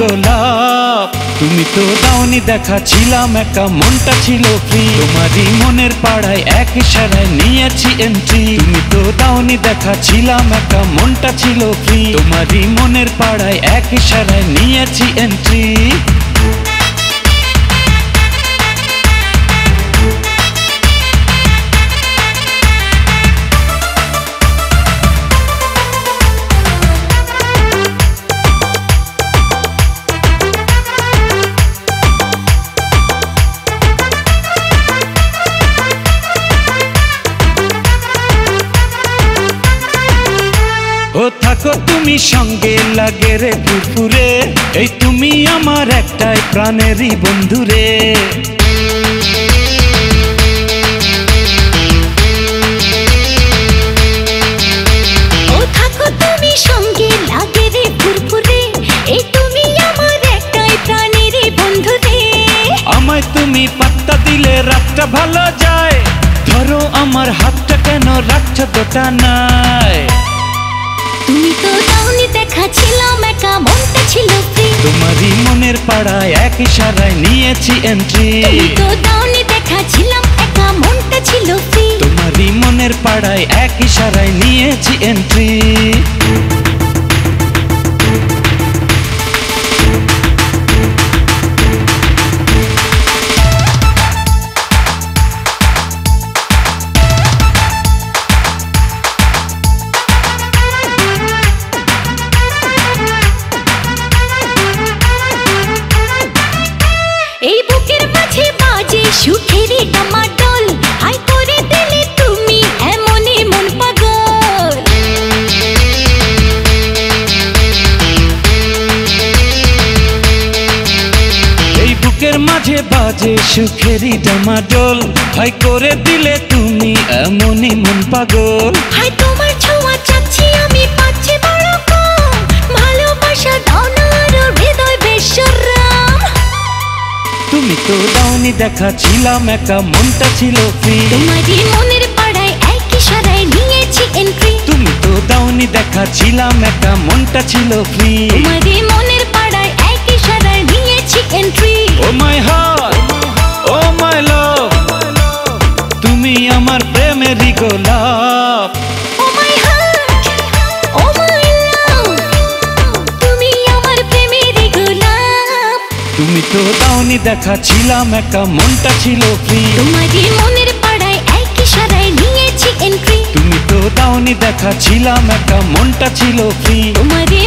গোলাপ। তুমি তো দাওনি দেখা, ছিলাম একা, মনটা ছিল ফ্রি। তোমারই মনের পাড়ায় এক ইশারায় নিয়েছি এন্ট্রি। তুমি তো দাওনি দেখা, ছিলাম একা, মনটা ছিল ফ্রি। তোমারই মনের পাড়ায় এক ইশারায় নিয়েছি এন্ট্রি। ও থাকো তুমি সঙ্গে, লাগে রে ফুরফুরে, এই তুমি আমার একটাই প্রাণেরই বন্ধুরে। ও থাকো তুমি সঙ্গে, লাগে রে ফুরফুরে, এই তুমি আমার একটাই প্রাণেরই বন্ধুরে। আমায় তুমি পাত্তা দিলে রাতটা ভালো যায়, ধরো আমার হাতটা, কেন রাখছো দুটা নাই। তুমি তো দাওনি দেখা, ছিলাম একা, মনটা ছিল ফ্রি। তোমারই মনের পাড়ায় এক ইশারায় নিয়েছি এন্ট্রি। তুমি তো দাওনি দেখা, ছিলাম একা, মনটা ছিল ফ্রি। তোমারই মনের পাড়ায় এক ইশারায় নিয়েছি এন্ট্রি। এই বুকের মাঝে বাজে সুখেরই ডামাডোল, হাই করে দিলে তুমি এমনই মন পাগল। এই বুকের মাঝে বাজে সুখেরই ডামাডোল, হাই করে দিলে তুমি এমনই মন পাগল। হাই তোমার ছোঁয়া চাচ্ছি আমি, পাচ্ছি বড় কম, ভালোবাসা দাও না আরো হৃদয় বেশরম। তুমি তো দাওনি দেখা, ছিলাম একা, মনটা ছিল ফ্রি। তোমারই মনের পাড়ায় এক ইশারায় নিয়েছি এন্ট্রি। তুমি তো দাওনি দেখা, ছিলাম একা, মনটা ছিল ফ্রি। তোমারই মনের পাড়ায় এক ইশারায় নিয়েছি এন্ট্রি। ও মাই হার্ট, ও মাই লাভ, তুমি আমার প্রেমেরই গোলাপ। ও মাই হার্ট, ও মাই লাভ, তুমি আমার প্রেমেরই গোলাপ। তুমি তো দাওনি দেখা, ছিলাম একা, মনটা ছিল ফ্রি। তোমারই মনের পাড়ায় এক ইশারায় নিয়েছি এন্ট্রি। তুমি তো দাওনি দেখা, ছিলাম একা, মনটা ছিল ফ্রি। তোমারই